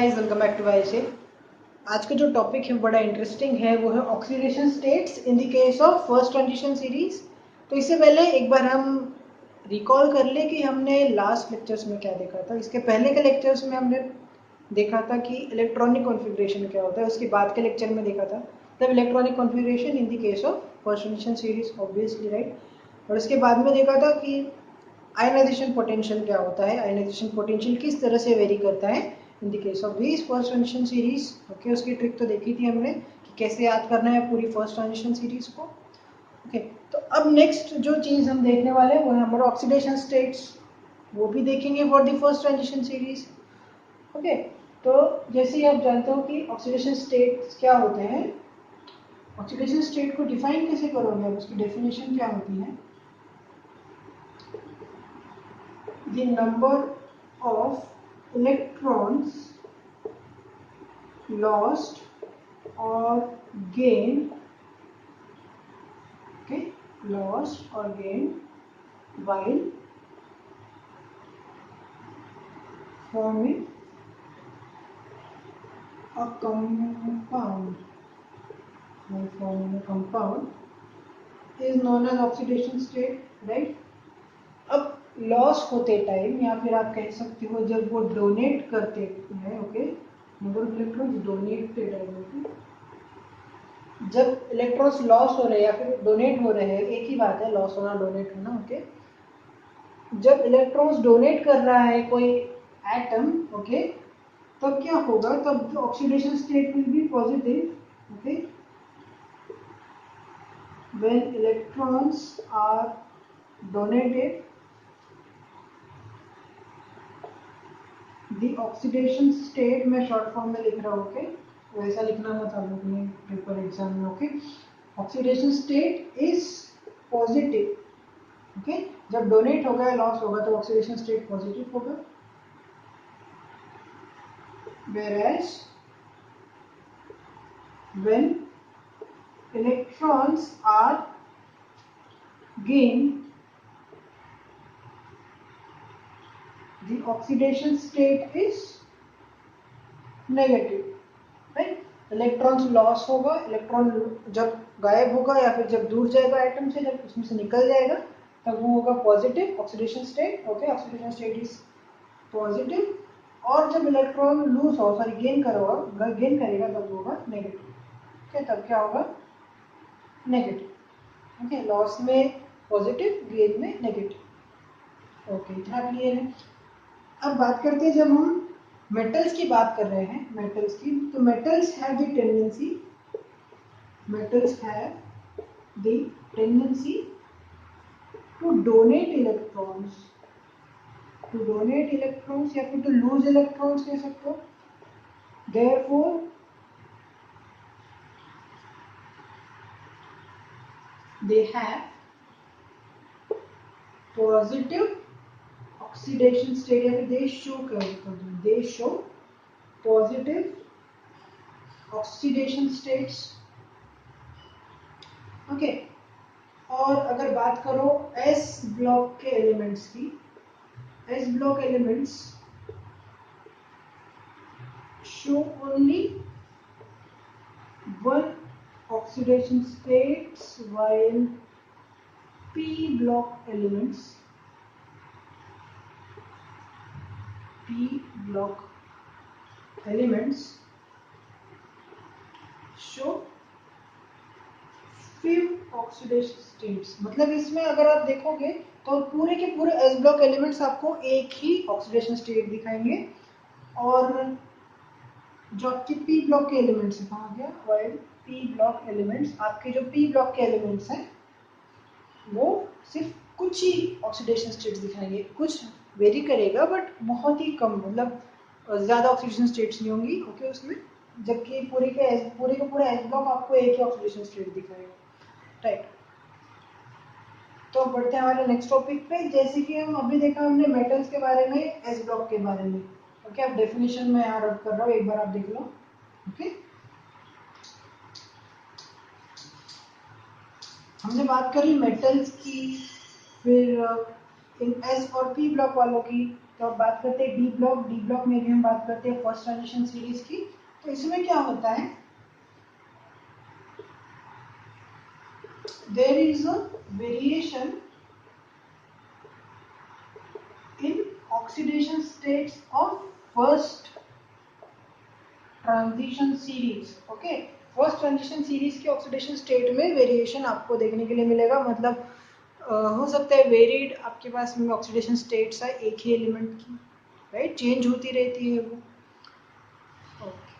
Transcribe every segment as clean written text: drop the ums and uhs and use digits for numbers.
Guys, welcome back to वाईसे। आज का जो टॉपिक है बड़ा इंटरेस्टिंग है, वो है oxidation states in the case of first transition series. तो इससे पहले एक बार हम रिकॉल कर ले कि हमने लास्ट लेक्चर्स में क्या देखा था। इसके पहले के लेक्चर्स में हमने देखा था कि इलेक्ट्रॉनिक कॉन्फ़िगरेशन क्या होता है। उसके बाद के लेक्चर में देखा था तब electronic configuration in the case of first transition series, obviously right. और उसके बाद में देखा था कि आयनाइजेशन पोटेंशियल क्या होता है, आयनाइजेशन पोटेंशियल किस तरह से वेरी करता है in the case of this first transition series. Okay, उसकी ट्रिक तो देखी थी हमने कि कैसे याद करना है पूरी फर्स्ट ट्रांजिशन सीरीज को। ओके, तो अब नेक्स्ट जो चीज़ हम देखने वाले हैं वो है हमारा ऑक्सीडेशन स्टेट्स, वो भी देखेंगे for the first transition series. Okay, तो जैसे ही आप जानते हो कि ऑक्सीडेशन स्टेट्स क्या होते हैं, ऑक्सीडेशन स्टेट को डिफाइन कैसे करोगे, उसकी डेफिनेशन क्या होती है? The number of electrons lost or gained, okay, lost or gained while forming a compound, is known as oxidation state, right? अब लॉस होते टाइम या फिर आप कह सकते हो जब वो डोनेट करते हैं, okay, number of electrons donated है, जब इलेक्ट्रॉन्स लॉस हो रहे हैं या फिर डोनेट हो रहे हैं, एक ही बात है लॉस होना डोनेट होना। ओके, जब इलेक्ट्रॉन्स डोनेट कर रहा है कोई एटम, ओके, तब क्या होगा, तब oxidation state will be positive. Okay, when electrons are donated the oxidation state, मैं शॉर्ट फॉर्म में लिख रहा हूँ, ओके, वैसा लिखना मत आप लोग ने पेपर एग्जाम में। Okay, oxidation state is positive. Okay, जब डोनेट होगा या लॉस होगा तो ऑक्सीडेशन स्टेट पॉजिटिव होगा, whereas when electrons are gained the oxidation state is negative, right? Electrons loss होगा, इलेक्ट्रॉन जब गायब होगा या फिर जब दूर जाएगा एटम से, जब उसमें से निकल जाएगा तब वो होगा positive oxidation state. Okay, oxidation state is positive. और जब इलेक्ट्रॉन लूज हो, सॉरी गेन करेगा तब होगा नेगेटिव। ओके, तब क्या होगा, नेगेटिव। ओके, लॉस में पॉजिटिव, गेन में नेगेटिव। ओके, इतना क्लियर है। अब बात करते हैं, जब हम मेटल्स की बात कर रहे हैं, मेटल्स की, तो metals have the tendency to donate electrons या फिर टू लूज इलेक्ट्रॉन्स कह सकते हो। Therefore they have positive oxidation state, या फिर they show positive oxidation states। Okay, और अगर बात करो S ब्लॉक के एलिमेंट्स की, S block elements show only one oxidation states, while P block elements show 5 oxidation states. मतलब इसमें अगर आप देखोगे तो पूरे के पूरे S ब्लॉक एलिमेंट्स आपको एक ही ऑक्सीडेशन स्टेट दिखाएंगे, और जो आपके P ब्लॉक के एलिमेंट्स है, कहाँ गया, वाइल P ब्लॉक एलिमेंट्स, आपके जो P ब्लॉक के एलिमेंट्स हैं वो सिर्फ कुछ ही ऑक्सीडेशन स्टेट्स दिखाएंगे। कुछ वेरी करेगा बट बहुत ही कम, मतलब ज़्यादा ऑक्सीडेशन स्टेट्स नहीं होंगी। ओके, उसमें जबकि पूरे का पूरा S ब्लॉक आपको एक ही ऑक्सीडेशन स्टेट दिखाएगा, राइट। तो बढ़ते हैं हमारे नेक्स्ट टॉपिक पे। जैसे कि हम अभी देखा हमने मेटल्स के बारे में, एस ब्लॉक के बारे में। ओके, अब डेफिनेशन में यहाँ रख कर रहा हूँ, एक बार आप देख लो। ओके, हमने बात करी मेटल्स की, फिर इन एस और पी ब्लॉक वालों की, तो अब बात करते हैं डी ब्लॉक। डी ब्लॉक में भी हम बात करते हैं फर्स्ट ट्रांजिशन सीरीज की। तो इसमें क्या होता है, there is a variation in oxidation states of first transition series. Okay, first transition series के ऑक्सीडेशन स्टेट में वेरिएशन आपको देखने के लिए मिलेगा। मतलब हो सकता है वेरिड आपके पास में ऑक्सीडेशन स्टेट्स है एक ही एलिमेंट की, राइट, चेंज होती रहती है वो। ओके,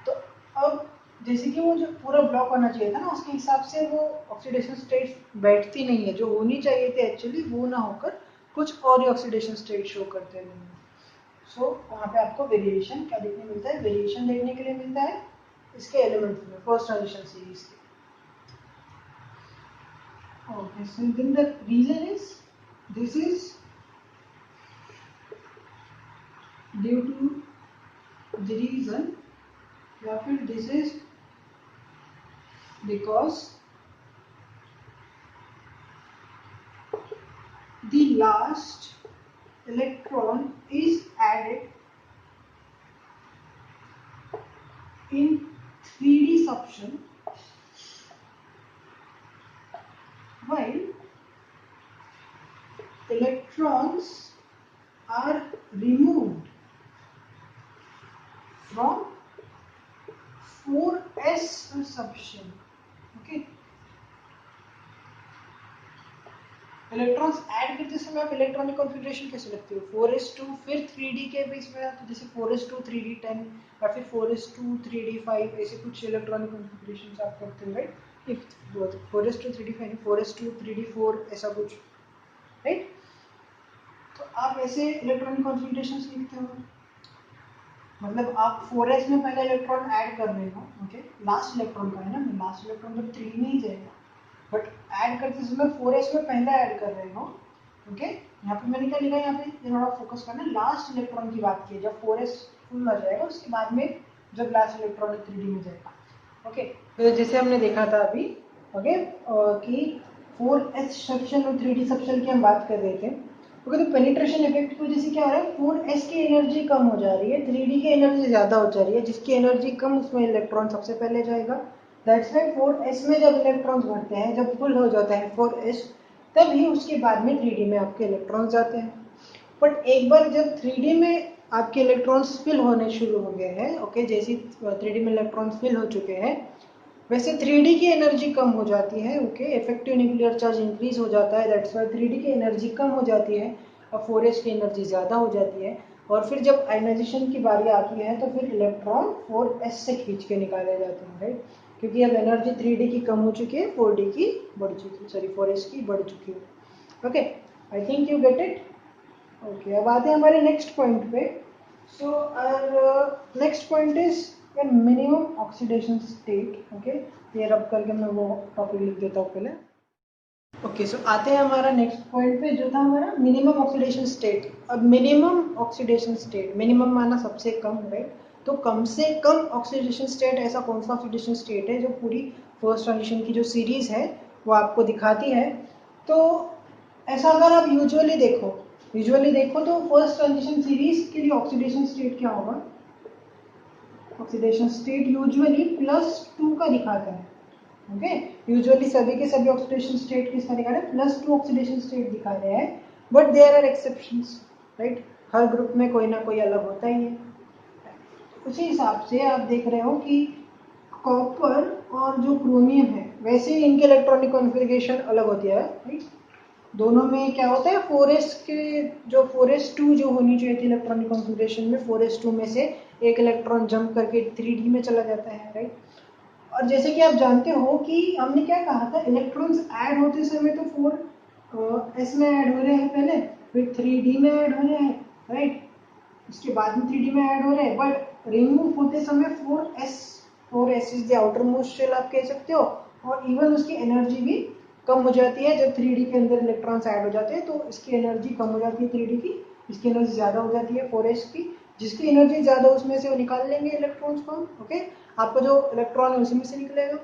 तो अब जैसे कि वो जो पूरा ब्लॉक होना चाहिए था ना, उसके हिसाब से वो ऑक्सीडेशन स्टेट्स बैठती नहीं है, जो होनी चाहिए थे एक्चुअली वो ना होकर कुछ और ही ऑक्सीडेशन स्टेट शो करते हैं। सो वहाँ पे आपको वेरिएशन क्या देखने मिलता है, वेरिएशन देखने के लिए मिलता है इसके एलिमेंट्स में फर्स्ट ट्रांजिशन सीरीज के। Okay, so then the reason is, this is due to the reason, या फिर this is because the last electron is added in 3D substitution while electrons are removed from 4s substitution. Okay, electrons add करते समय आप electronic configuration कैसे लिखते हो, 4s2 फिर 3d के बेस में, तो जैसे 4s2 3d10 या फिर 4s2 3d5 ऐसे कुछ इलेक्ट्रॉनिक कॉन्फ़िगरेशन आप करते हो, right. If 4s2 3d5 4s2 3d4 ऐसा कुछ, राइट। तो आप ऐसे इलेक्ट्रॉनिक कॉन्फ़िगरेशन लिखते हो, मतलब आप 4s में पहले इलेक्ट्रॉन ऐड कर रहे हो। ओके, लास्ट इलेक्ट्रॉन का है ना, लास्ट इलेक्ट्रॉन तो 3 में ही जाएगा, बट ऐड करते समय 4s में पहले ऐड कर रहे हो। ओके, यहाँ पे मैंने क्या लिखा है, यहाँ पे ये थोड़ा फोकस करना, लास्ट इलेक्ट्रॉन की बात की है। जब 4s फुल हो जाएगा उसके बाद में जब लास्ट इलेक्ट्रॉन 3d में जाएगा। ओके, तो जैसे हमने देखा था अभी, ओके, कि 4s सब्शन और 3d सब्शन की हम बात कर रहे थे। ओके, तो पेनिट्रेशन इफेक्ट की वजह से क्या हो रहा है, 4s की एनर्जी कम हो जा रही है, 3d की एनर्जी ज्यादा हो जा रही है। जिसकी एनर्जी कम उसमें इलेक्ट्रॉन सबसे पहले जाएगा। दैट्स व्हाई 4s में जब इलेक्ट्रॉन्स भरते हैं, जब फुल हो जाता है 4s, तभी उसके बाद में 3d में आपके इलेक्ट्रॉन्स जाते हैं। बट एक बार जब 3d में आपके इलेक्ट्रॉन्स फिल होने शुरू हो गए हैं, ओके, जैसे 3d में इलेक्ट्रॉन्स फिल हो चुके हैं, वैसे 3d की एनर्जी कम हो जाती है। Okay, effective nuclear charge increase हो जाता है, दैट्स व्हाई 3d की एनर्जी कम हो जाती है और 4s की एनर्जी ज़्यादा हो जाती है। और फिर जब आयनाइजेशन की बारी आती है तो फिर इलेक्ट्रॉन 4s से खींच के निकाले जाते हैं, राइट, क्योंकि अब एनर्जी 3d की कम हो चुकी है, 4d की बढ़ चुकी है, सॉरी 4s की बढ़ चुकी है। Okay, I think you get it. Okay, अब आते हैं हमारे नेक्स्ट पॉइंट पे। So our next point is minimum oxidation state. Okay, ये रब करके मैं वो टॉपिक लिख देता हूँ पहले। ओके, सो आते हैं हमारा नेक्स्ट पॉइंट पे, जो था हमारा मिनिमम ऑक्सीडेशन स्टेट। अब मिनिमम ऑक्सीडेशन स्टेट, मिनिमम माना सबसे कम, राइट, तो कम से कम ऑक्सीडेशन स्टेट ऐसा कौन सा ऑक्सीडेशन स्टेट है जो पूरी फर्स्ट ट्रांजिशन की जो सीरीज है वो आपको दिखाती है। तो ऐसा अगर आप यूजुअली देखो तो फर्स्ट ट्रांजिशन सीरीज के लिए ऑक्सीडेशन स्टेट क्या होगा, ऑक्सीडेशन स्टेट यूजुअली +2 का दिखाता है। ओके, यूजुअली सभी के सभी ऑक्सीडेशन स्टेट किसका दिखा रहे हैं, +2 ऑक्सीडेशन स्टेट दिखा रहे हैं, but there are exceptions, right, हर ग्रुप में कोई ना कोई अलग होता ही है। उसी हिसाब से आप देख रहे हो कि कॉपर और जो क्रोमियम है वैसे ही इनके इलेक्ट्रॉनिक कॉन्फ़िगरेशन अलग होती है, राइट। दोनों में क्या होता है, 4s के जो 4s2 जो होनी चाहिए थी इलेक्ट्रॉनिक कॉन्फ़िगरेशन में, 4s2 में से एक इलेक्ट्रॉन जंप करके 3d में चला जाता है, राइट। और जैसे कि आप जानते हो कि हमने क्या कहा था, इलेक्ट्रॉन्स ऐड होते समय तो 4s में ऐड हो रहे हैं पहले, फिर 3d में ऐड हो रहे हैं, राइट, उसके बाद में 3d में ऐड हो रहे हैं, बट रिमूव होते समय 4s is the outermost shell आप कह सकते हो। और इवन उसकी एनर्जी भी कम हो जाती है जब 3d के अंदर इलेक्ट्रॉन्स ऐड हो जाते हैं, तो इसकी एनर्जी कम हो जाती है 3d की, इसकी एनर्जी ज़्यादा हो जाती है 4s की। जिसकी एनर्जी ज़्यादा उसमें से वो निकाल लेंगे इलेक्ट्रॉन्स को, ओके, आपका जो इलेक्ट्रॉन है उसी में से निकलेगा।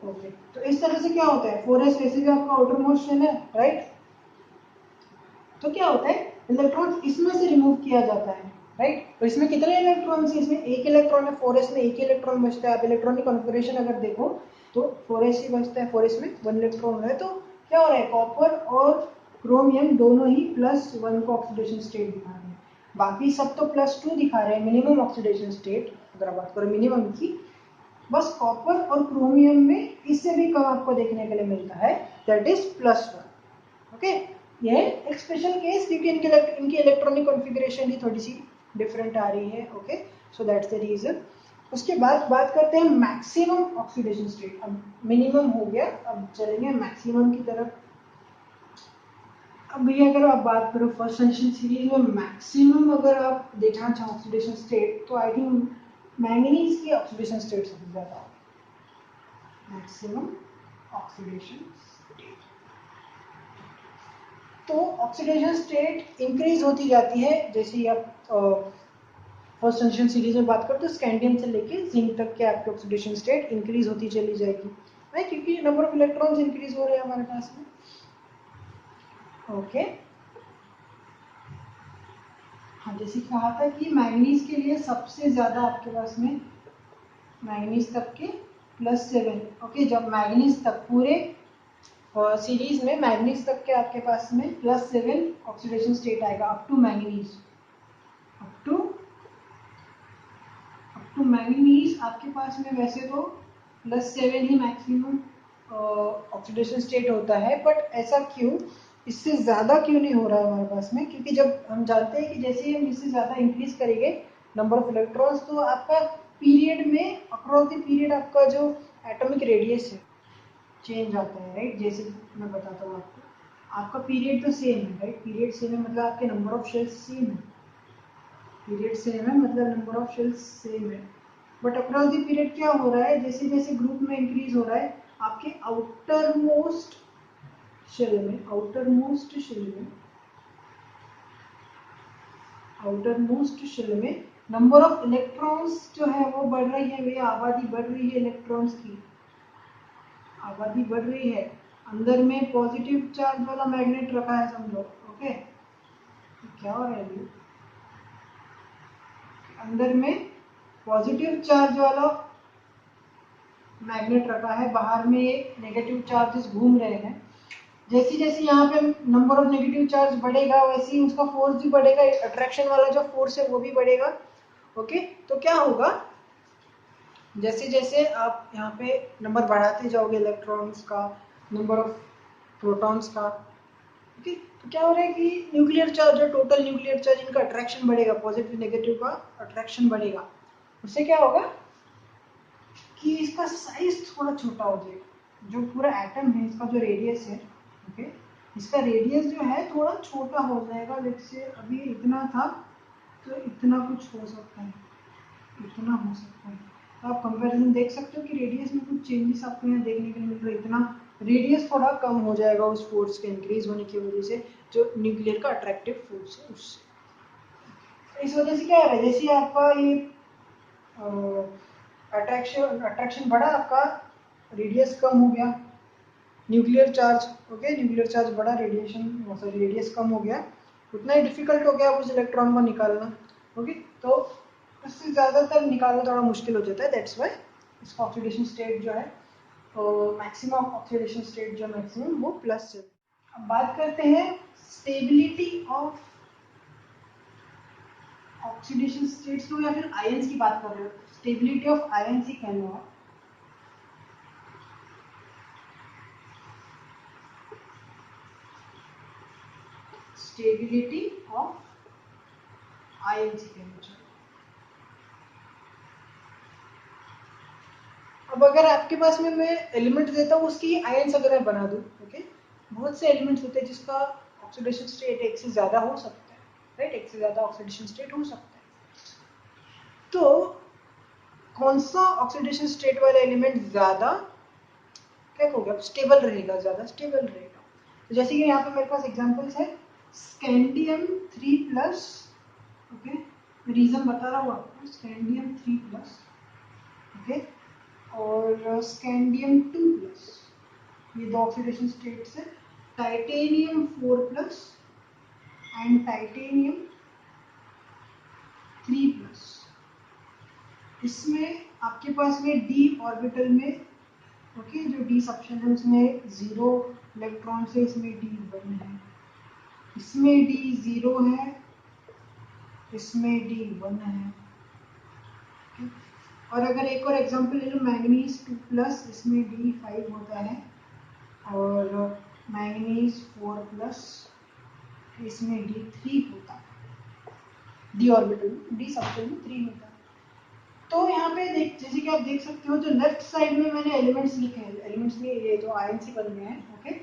ओके, तो इस तरह से क्या होता है, 4s वैसे भी आपका आउटर मोस्ट शेल है, राइट। तो क्या होता है, इलेक्ट्रॉन इसमें से रिमूव किया जाता है, राइट। तो इसमें कितने इलेक्ट्रॉन है? इसमें एक इलेक्ट्रॉन है, 4s में एक ही इलेक्ट्रॉन बचता है। आप इलेक्ट्रॉनिक कॉन्फ़िगरेशन अगर देखो तो 4s ही बचता है, 4s में 1 इलेक्ट्रॉन है। तो क्या हो रहा है, कॉपर और क्रोमियम दोनों ही +1 को ऑक्सीडेशन स्टेट दिखा रहे हैं, बाकी सब तो +2 दिखा रहे हैं मिनिमम ऑक्सीडेशन स्टेट। अगर बात करो मिनिमम की, बस कॉपर और क्रोमियम में इससे भी कम आपको देखने के लिए मिलता है, दैट इज +1। ओके, यह एक स्पेशल केस क्योंकि इनकी इलेक्ट्रॉनिक कॉन्फ़िगरेशन ही थोड़ी सी डिफरेंट आ रही है। Okay, so that's the reason. उसके बाद बात करते हैं मैक्सिमम ऑक्सीडेशन स्टेट। अब मिनिमम हो गया, अब चलेंगे मैक्सिमम की तरफ। अब ये अगर आप बात करो फर्स्ट ट्रांजिशन सीरीज में मैक्सिमम अगर आप देखना चाहो ऑक्सीडेशन स्टेट, तो आई थिंक मैंगनीज की ऑक्सीडेशन स्टेट सबसे ज्यादा होगी, मैक्सिमम ऑक्सीडेशन स्टेट। तो ऑक्सीडेशन स्टेट इंक्रीज होती जाती है जैसे ही आप फर्स्ट ट्रांजिशन सीरीज में बात करते हो, स्कैंडियम से लेके जिंक तक के आपके ऑक्सीडेशन स्टेट इंक्रीज होती चली जाएगी, राइट, क्योंकि नंबर ऑफ इलेक्ट्रॉन्स इंक्रीज हो रहे हैं हमारे पास में। ओके, हाँ, जैसे कहा था कि मैंगनीज के लिए सबसे ज्यादा आपके पास में मैंगनीज तक के +7। ओके, जब मैंगनीज तक पूरे सीरीज में मैंगनीज तक के आपके पास में +7 ऑक्सीडेशन स्टेट आएगा, up to manganese. Up to manganese आपके पास में वैसे तो +7 ही मैक्सिमम ऑक्सीडेशन स्टेट होता है, बट ऐसा क्यों, इससे ज्यादा क्यों नहीं हो रहा है हमारे पास में? क्योंकि जब हम जानते हैं कि जैसे ही हम इससे ज्यादा इंक्रीज करेंगे नंबर ऑफ इलेक्ट्रॉन्स, तो आपका पीरियड में अक्रॉस द पीरियड आपका जो एटॉमिक रेडियस है चेंज आता है, राइट। जैसे मैं बताता हूँ आपको, आपका पीरियड तो सेम है, राइट, पीरियड सेम है मतलब आपके नंबर ऑफ शेल्स सेम है, पीरियड सेम है मतलब नंबर ऑफ शेल्स सेम है, बट अक्रॉस द पीरियड क्या हो रहा है, जैसे जैसे ग्रुप में इंक्रीज हो रहा है आपके आउटरमोस्ट शेल में नंबर ऑफ इलेक्ट्रॉन्स जो है वो बढ़ रही है, वे आबादी बढ़ रही है, इलेक्ट्रॉन्स की आबादी बढ़ रही है। अंदर में पॉजिटिव चार्ज वाला मैग्नेट रखा है समझो। ओके, क्या हो रहा है ये, अंदर में पॉजिटिव चार्ज वाला मैग्नेट रखा है, बाहर में ये नेगेटिव चार्जेस घूम रहे हैं। जैसे जैसे यहाँ पे नंबर ऑफ नेगेटिव चार्ज बढ़ेगा वैसे ही उसका फोर्स भी बढ़ेगा, अट्रैक्शन वाला जो फोर्स है वो भी बढ़ेगा। ओके, तो क्या होगा, जैसे जैसे आप यहाँ पे नंबर बढ़ाते जाओगे इलेक्ट्रॉन्स का, नंबर ऑफ प्रोटॉन्स का, ओके, तो क्या हो रहा है कि न्यूक्लियर चार्ज और टोटल न्यूक्लियर चार्ज इनका अट्रैक्शन बढ़ेगा, पॉजिटिव नेगेटिव का अट्रैक्शन बढ़ेगा। उससे क्या होगा कि इसका साइज थोड़ा छोटा हो जाएगा, जो पूरा एटम है इसका जो रेडियस है, ओके, इसका रेडियस जो है थोड़ा छोटा हो जाएगा। जैसे अभी इतना था तो इतना कुछ हो सकता है, इतना हो सकता है। तो आप कंपैरिजन देख सकते हो कि रेडियस में कुछ चेंजेस आपको यहाँ देखने के लिए मिल रहा है, इतना रेडियस थोड़ा कम हो जाएगा उस फोर्स के इंक्रीज होने की वजह से, जो न्यूक्लियर का अट्रैक्टिव फोर्स है उससे। इस वजह से क्या हो रहा है, जैसे आपका ये अट्रैक्शन बढ़ा, आपका रेडियस कम हो गया, nuclear charge, okay, nuclear charge बढ़ा, रेडियस कम हो गया, उतना ही डिफिकल्ट हो गया उस इलेक्ट्रॉन को निकालना। ओके, तो उससे ज़्यादातर निकालना थोड़ा मुश्किल हो जाता है, दैट्स वाई इसका ऑक्सीडेशन स्टेट जो है, तो मैक्सिमम ऑक्सीडेशन स्टेट जो मैक्सिमम वो +7। अब बात करते हैं स्टेबिलिटी ऑफ ऑक्सीडेशन स्टेट्स को, या फिर आयंस की बात कर रहे हो, स्टेबिलिटी ऑफ आयंस ही कहना है। स्टेबिलिटी ऑफ आयंस ही कहना चाहिए। अब अगर आपके पास में मैं एलिमेंट देता हूँ उसकी आयंस अगर मैं बना दूँ, ओके, बहुत से एलिमेंट्स होते हैं जिसका ऑक्सीडेशन स्टेट एक से ज्यादा हो सकता है, राइट, एक से ज्यादा ऑक्सीडेशन स्टेट हो सकता है। तो कौन सा ऑक्सीडेशन स्टेट वाला एलिमेंट ज्यादा क्या होगा, स्टेबल रहेगा, ज्यादा स्टेबल रहेगा? तो जैसे कि यहाँ पे मेरे पास एग्जांपल्स है, स्कैंडियम 3+, ओके, रीजन बता रहा हूँ आपको, स्कैंडियम 3+, ओके, और स्कैंडियम 2+, ये दो ऑक्सीडेशन स्टेट्स है। Titanium 4+, and titanium 3+। इसमें आपके पास में डी ऑर्बिटल में ओके जो डी सबशन है उसमें 0 इलेक्ट्रॉन से, इसमें डी 1 है, इसमें डी 0 है, इसमें डी 1 है। और अगर एक और एग्जांपल ले लो, मैंगनीज 2+, इसमें डी 5 होता है, और मैंगनीज 4+, इसमें डी 3 होता है, डी ऑर्बिटल में, डी सबशन में 3 होता है। तो यहाँ पे देख, जैसे कि आप देख सकते हो, जो लेफ्ट साइड में मैंने एलिमेंट्स लिखे हैं, एलिमेंट्स में ये जो आयन से बन गए हैं, ओके।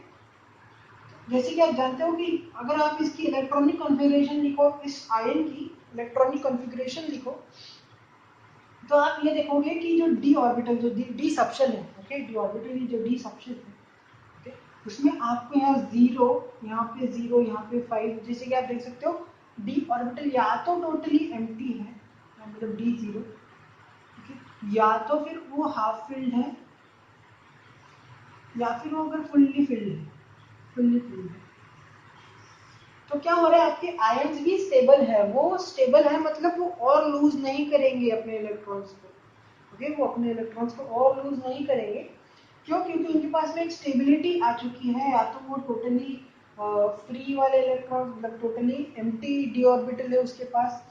जैसे कि आप जानते हो कि अगर आप इसकी इलेक्ट्रॉनिक कॉन्फ़िगरेशन लिखो, इस आयन की इलेक्ट्रॉनिक कॉन्फ़िगरेशन लिखो, तो आप ये देखोगे कि जो डी ऑर्बिटल, जो डी सबशन है, ओके, डी ऑर्बिटल जो डी सबशन है, ओके, उसमें आपको यहाँ 0, यहाँ पे 0, यहाँ पे 5, जैसे कि आप देख सकते हो डी ऑर्बिटल या तो टोटली एम्प्टी है, मतलब डी 0, या तो फिर वो हाफ फिल्ड है, या फिर वो अगर फुल्ली फिल्ड है, फुल्ली फिल्ड है। तो क्या हो रहा है, आपके आयंस भी स्टेबल है, वो स्टेबल है मतलब वो और लूज नहीं करेंगे अपने इलेक्ट्रॉन्स को, ओके, वो अपने इलेक्ट्रॉन्स को और लूज नहीं करेंगे। क्यों? क्योंकि उनके पास में एक स्टेबिलिटी आ चुकी है, या तो वो टोटली फ्री वाले इलेक्ट्रॉन, मतलब टोटली एम्प्टी डी ऑर्बिटल है उसके पास,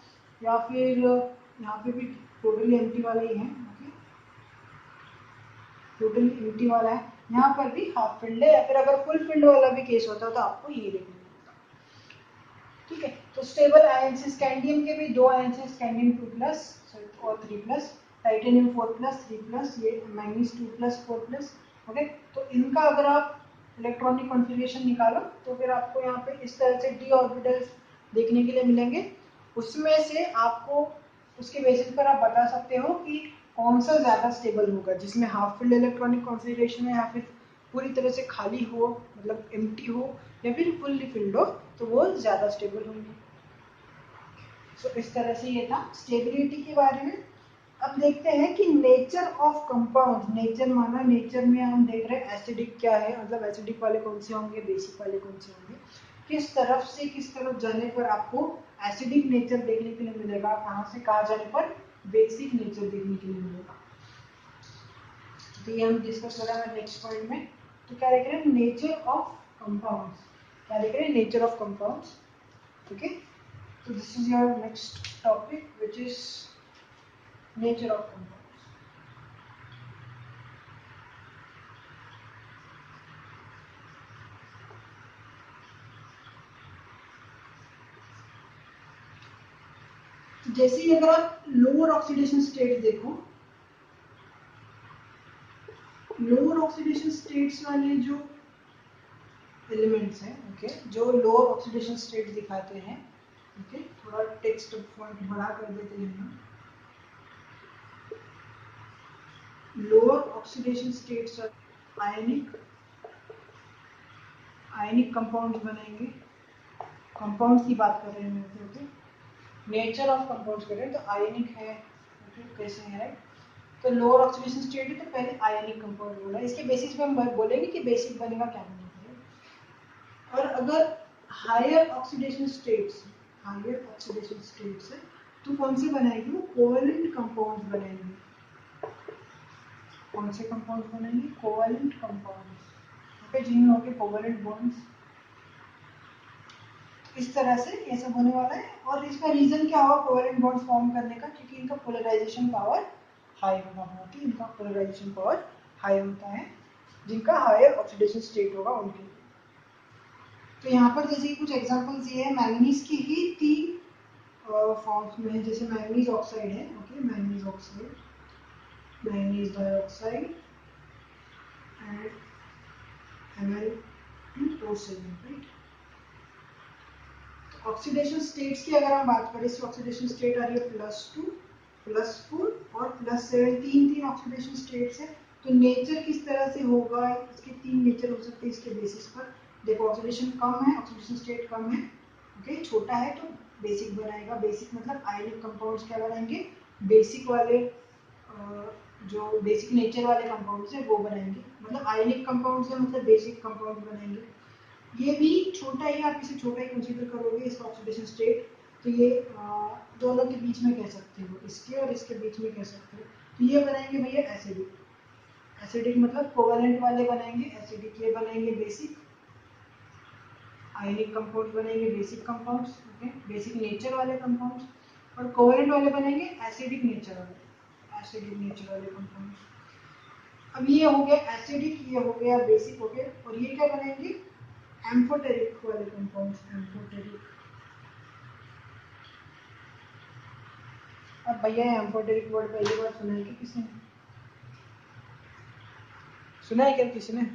या फिर यहाँ पे भी टोटली एम्प्टी वाला ही है, ओके, टोटली एम्प्टी वाला है, यहाँ पर भी हाफ फील्ड है, या फिर अगर फुल फील्ड वाला भी केस होता तो आपको ये देखना होगा, ठीक है। तो स्टेबल आयन से स्कैंडियम के भी 2 आयन है, स्कैंडियम 2+ और 3+, टाइटेनियम 4+, 3+, ये मैंगनीज 2+, 4+, ओके। तो इनका अगर आप इलेक्ट्रॉनिक कॉन्फ़िगरेशन निकालो तो फिर आपको यहाँ पे इस तरह से डी ऑर्बिटल्स देखने के लिए मिलेंगे। उसमें से आपको उसके बेसिस पर आप बता सकते हो कि कौन सा ज़्यादा स्टेबल होगा, जिसमें हाफ फील्ड इलेक्ट्रॉनिक कॉन्फ़िगरेशन है, या फिर पूरी तरह से खाली हो, मतलब एम्प्टी हो, या फिर फुल्ली फिल्ड हो, तो वो ज़्यादा स्टेबल होंगे। सो इस तरह से ये था स्टेबिलिटी के बारे में। अब देखते हैं कि नेचर ऑफ कंपाउंड, नेचर माना, नेचर में हम देख रहे हैं एसिडिक क्या है, मतलब एसिडिक वाले कौन से होंगे, बेसिक वाले कौन से होंगे, किस तरफ से किस तरफ जाने पर आपको एसिडिक नेचर देखने के लिए मिलेगा, कहाँ से कहाँ जाने पर बेसिक नेचर देखने के लिए मिलेगा। तो ये हम डिस्कस कर रहे हैं नेक्स्ट पॉइंट में। तो क्या देख रहे हैं, नेचर ऑफ कंपाउंड्स, क्या देख रहे हैं, nature of compounds, okay. So this is your next topic, which is nature of compounds. तो जैसे ही अगर आप लोअर ऑक्सीडेशन स्टेट देखो, लोअर ऑक्सीडेशन स्टेट्स वाले जो एलिमेंट्स हैं, ओके, जो लोअर ऑक्सीडेशन स्टेट दिखाते हैं, ओके, थोड़ा टेक्स्ट फॉन्ट बड़ा कर देते हैं हम। Lower oxidation states ionic compounds बनेंगे, कंपाउंड्स की बात कर रहे हैं, ओके, नेचर ऑफ कंपाउंड्स कर रहे हैं, तो आयनिक है, ओके, कैसे है, तो लोअर ऑक्सीडेशन स्टेट है तो पहले आयनिक कंपाउंड बोला, इसके बेसिस पे हम बोलेंगे कि बेसिक बनेगा क्या बनेगा। और अगर हायर ऑक्सीडेशन स्टेट्स है तो कौन से बनाएंगे, वो कोवैलेंट कंपाउंड्स बनेंगे। कौन से कंपाउंड्स बनेंगे, कोवैलेंट कंपाउंड्स, ओके, जिनमें होंगे कोवैलेंट बॉन्ड्स। इस तरह से ये सब होने वाला है। और इसका रीजन क्या होगा कोवैलेंट बॉन्ड्स फॉर्म करने का, क्योंकि इनका पोलराइजेशन पावर हाई होगा, बहुत ही इनका पोलराइजेशन पावर हाई होता है, जिनका हायर ऑक्सीडेशन स्टेट होगा उनके लिए। तो यहाँ पर जैसे कुछ एग्जांपल्स ये है, मैंगनीज की ही 3 फॉर्म्स में है, जैसे मैंगनीज ऑक्साइड है, okay, manganese oxide, manganese dioxide and Ml2O7, right. Oxidation states की अगर हम बात करें, इसकी ऑक्सीडेशन स्टेट आ रही है +2, +4 और +7, तीन ऑक्सीडेशन स्टेट्स है। तो नेचर किस तरह से होगा, इसके 3 नेचर हो सकते हैं इसके बेसिस पर। देखो ऑक्सीडेशन कम है, ऑक्सीडेशन स्टेट कम है, ओके, छोटा है तो बेसिक बनाएगा, बेसिक मतलब आयनिक कंपाउंड्स क्या बनाएंगे, बेसिक वाले जो बेसिक नेचर वाले कंपाउंड्स है वो बनाएंगे, मतलब आयनिक कंपाउंड्स है मतलब बेसिक कंपाउंड बनाएंगे। ये भी छोटा ही, आप इसे छोटा ही कंसीडर करोगे इसका ऑक्सीडेशन स्टेट, तो ये दोनों के बीच में कह सकते हो, इसके और इसके बीच में कह सकते हो। तो ये बनाएंगे भैया एसिडिक, एसिडिक मतलब कोवेलेंट वाले बनाएंगे एसिडिक, ये बनाएंगे बेसिक, आयनिक कंपाउंड्स बनेंगे basic compounds, okay, basic nature वाले कंपाउंड्स, और कोवेलेंट वाले बनेंगे एसिडिक नेचर वाले, एसिडिक नेचर वाले कंपाउंड्स। अब ये हो गया एसिडिक, ये हो गया बेसिक हो गया, और ये क्या बनेंगे एम्फोटेरिक वाले कंपाउंड्स, एम्फोटेरिक। अब भैया एम्फोटेरिक वर्ड पहली बार सुना है कि किसी ने, सुना है क्या किसी ने?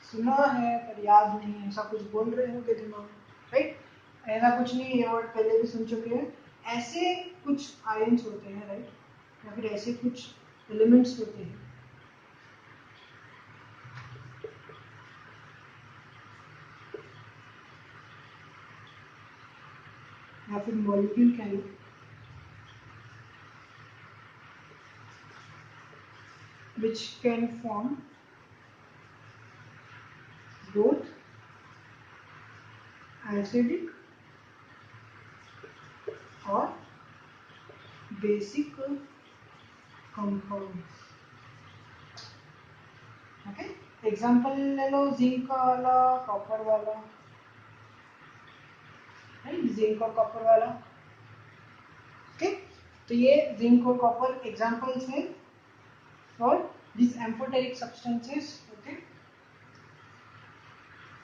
सुना है पर याद नहीं है, ऐसा कुछ बोल रहे हो दिमाग में, राइट? ऐसा कुछ नहीं, ये वर्ड पहले भी सुन चुके हैं। ऐसे कुछ आयंस होते हैं, राइट, या फिर ऐसे कुछ एलिमेंट्स होते हैं या फिर मॉलिक्यूल कह लो, which can form both acidic or basic compounds, okay. Example ले लो जिंक वाला, कॉपर वाला, जिंक और कॉपर वाला, ओके। तो ये जिंक और कॉपर एग्जांपल्स हैं for this amphoteric substances, okay.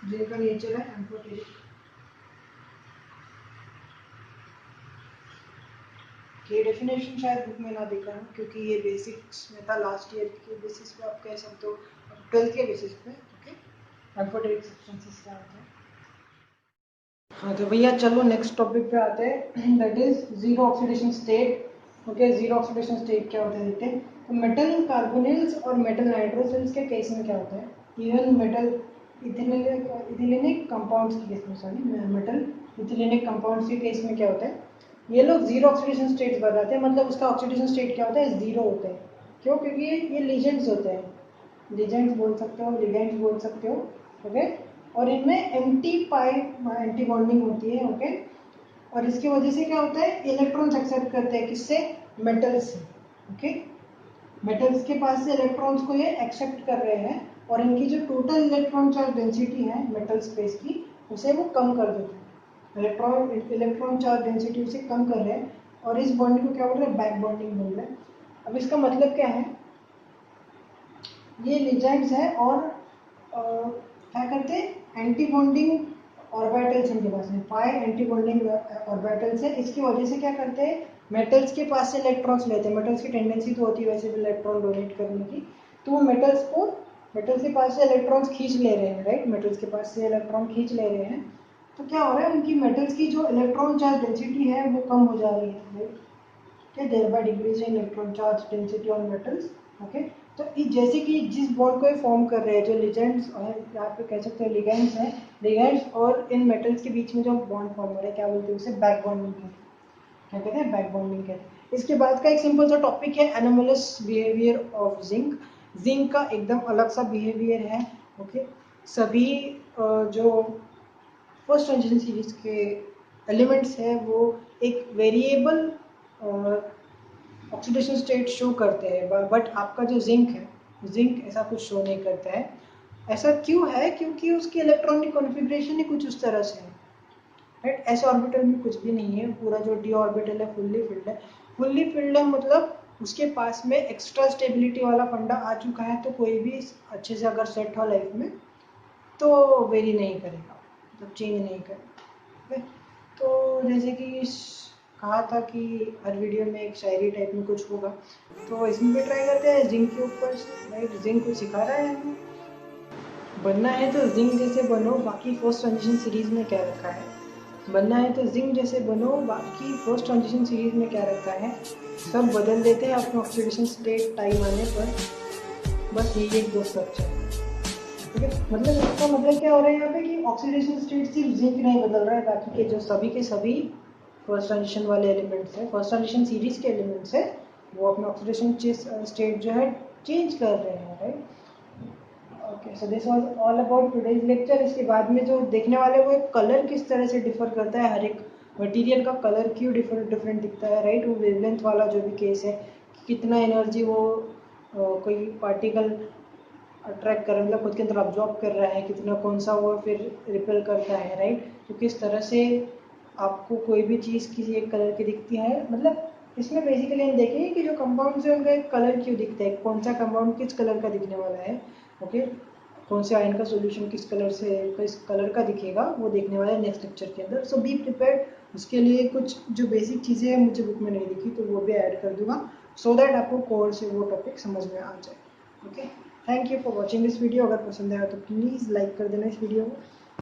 जिनका नेचर है एम्फोटेरिक। ये डेफिनेशन शायद बुक में ना दिखा है क्योंकि ये बेसिक्स में था, लास्ट ईयर के बेसिस पे आप कह सकते हो, 12th के बेसिस पे, ओके, एम्फोटेरिक सब्सटेंसेस क्या होते हैं। हाँ तो भैया चलो नेक्स्ट टॉपिक पे आते हैं, that is zero oxidation state, okay. Zero oxidation state क्या होता है देखते हैं। तो मेटल कार्बोनिल्स और मेटल नाइट्रोसिल्स के केस में क्या होता है, इवन मेटल इथिलीनिक कंपाउंड्स के केस में, सॉरी, मेटल इथिलीनिक कंपाउंड्स के केस में क्या होता है, ये लोग जीरो ऑक्सीडेशन स्टेट बताते हैं, मतलब उसका ऑक्सीडेशन स्टेट क्या होता है, जीरो होता है। क्यों? क्योंकि ये लिजेंड्स होते हैं, लिजेंड्स बोल सकते हो, लिगेंड्स बोल सकते हो, ओके। और इनमें एंटी पाई एंटी बॉन्डिंग होती है, ओके। और इसकी वजह से क्या होता है, इलेक्ट्रॉन्स एक्सेप्ट करते हैं किससे, मेटल्स से, ओके। मेटल्स के पास से इलेक्ट्रॉन्स को ये एक्सेप्ट कर रहे हैं, और इनकी जो टोटल इलेक्ट्रॉन चार्ज डेंसिटी है मेटल स्पेस की, उसे वो कम कर देते हैं, इलेक्ट्रॉन चार्ज डेंसिटी उसे कम कर रहे हैं, और इस बॉन्डिंग को क्या बोल रहे हैं, बैक बॉन्डिंग बोल रहे हैं। अब इसका मतलब क्या है, ये लिजेंड्स है और क्या करते हैं, एंटी बॉन्डिंग ऑर्बिटल्स इनके पास है, पाई एंटी बॉन्डिंग ऑर्बिटल्स है। इसकी वजह से क्या करते हैं, मेटल्स के पास से इलेक्ट्रॉन्स लेते हैं, मेटल्स की टेंडेंसी तो होती है वैसे भी इलेक्ट्रॉन डोनेट करने की, तो वो मेटल्स के पास से इलेक्ट्रॉन्स खींच ले रहे हैं, राइट, मेटल्स के पास से इलेक्ट्रॉन खींच ले रहे हैं। तो क्या हो रहा है, उनकी मेटल्स की जो इलेक्ट्रॉन चार्ज डेंसिटी है वो कम हो जा रही है, right, okay, thereby decreasing electron charge density on metals, okay। तो जैसे कि जिस बॉन्ड को फॉर्म कर रहे हैं, जो लिजेंड्स और यहाँ पे कह सकते हैं लिगेंड्स हैं, लिगेंड्स और इन मेटल्स के बीच में जो बॉन्ड फॉर्म हो रहा है, क्या बोलते हैं उसे, बैक बॉन्डिंग कहते हैं, क्या कहते हैं, बैक बॉन्डिंग कहते हैं। इसके बाद का एक सिंपल सा टॉपिक है anomalous behaviour of zinc. Zinc का एकदम अलग सा बिहेवियर है, ओके। सभी जो फर्स्ट ट्रांजिशन सीरीज के एलिमेंट्स है वो एक वेरिएबल ऑक्सीडेशन स्टेट शो करते हैं, बट आपका जो जिंक है, जिंक ऐसा कुछ शो नहीं करता है। ऐसा क्यों है, क्योंकि उसकी इलेक्ट्रॉनिक कॉन्फ़िगरेशन ही कुछ उस तरह से है, राइट। एस ऑर्बिटल में कुछ भी नहीं है, पूरा जो डी ऑर्बिटल है फुल्ली फिल्ड है, फुल्ली फिल्ड है मतलब उसके पास में एक्स्ट्रा स्टेबिलिटी वाला फंडा आ चुका है, तो कोई भी अच्छे से अगर सेट हो लाइफ में तो वेरी नहीं करेगा, मतलब चेंज नहीं करेगा, तो जैसे कि कहा था कि हर वीडियो में एक शायरी टाइप में कुछ होगा, तो इसमें भी ट्राई करते हैं जिंक के ऊपर, राइट। जिंक को सिखा रहा है हमें, बनना है तो जिंक जैसे बनो, बाकी फर्स्ट ट्रांजिशन सीरीज में क्या रखा है, बनना है तो जिंक जैसे बनो, बाकी फर्स्ट ट्रांजिशन सीरीज में क्या रखा है, सब बदल देते हैं अपने ऑक्सीडेशन स्टेट टाइम आने पर, बस यही एक दो सच है, ठीक है। मतलब इसका मतलब क्या हो रहा है यहाँ पे कि ऑक्सीडेशन स्टेट सिर्फ जिंक नहीं बदल रहा है, बाकी के जो सभी के सभी फर्स्ट ट्रांजिशन वाले एलिमेंट्स है, फर्स्ट ट्रांजिशन सीरीज के एलिमेंट्स है, वो अपना ऑक्सीडेशन स्टेट जो है चेंज कर रहे हैं, right. Okay, so this was all about today's lecture. इसके बाद में जो देखने वाले वो कलर किस तरह से डिफर करता है, हर एक मटेरियल का कलर क्यों डिफरेंट दिखता है, राइट। वो वेवलेंथ वाला जो भी केस है, कितना एनर्जी वो कोई पार्टिकल अट्रैक्ट कर रहा है, मतलब खुद के अंदर अब्जॉर्ब कर रहा है, कितना कौन सा वो फिर रिपेल करता है, राइट। तो किस तरह से आपको कोई भी चीज़ किसी एक कलर की दिखती है, मतलब इसमें बेसिकली हम देखेंगे कि जो कंपाउंड्स है उनका एक कलर क्यों दिखता है, कौन सा कंपाउंड किस कलर का दिखने वाला है, ओके। कौन से आयन का सॉल्यूशन किस कलर से किस कलर का दिखेगा वो देखने वाला है नेक्स्ट लेक्चर के अंदर। सो बी प्रिपेयर्ड। उसके लिए कुछ जो बेसिक चीज़ें हैं मुझे बुक में नहीं दिखी तो वो भी ऐड कर दूंगा, सो दैट आपको कोर से वो टॉपिक समझ में आ जाए, okay. Thank you for watching this video. अगर पसंद आया तो प्लीज़ लाइक कर देना इस वीडियो को।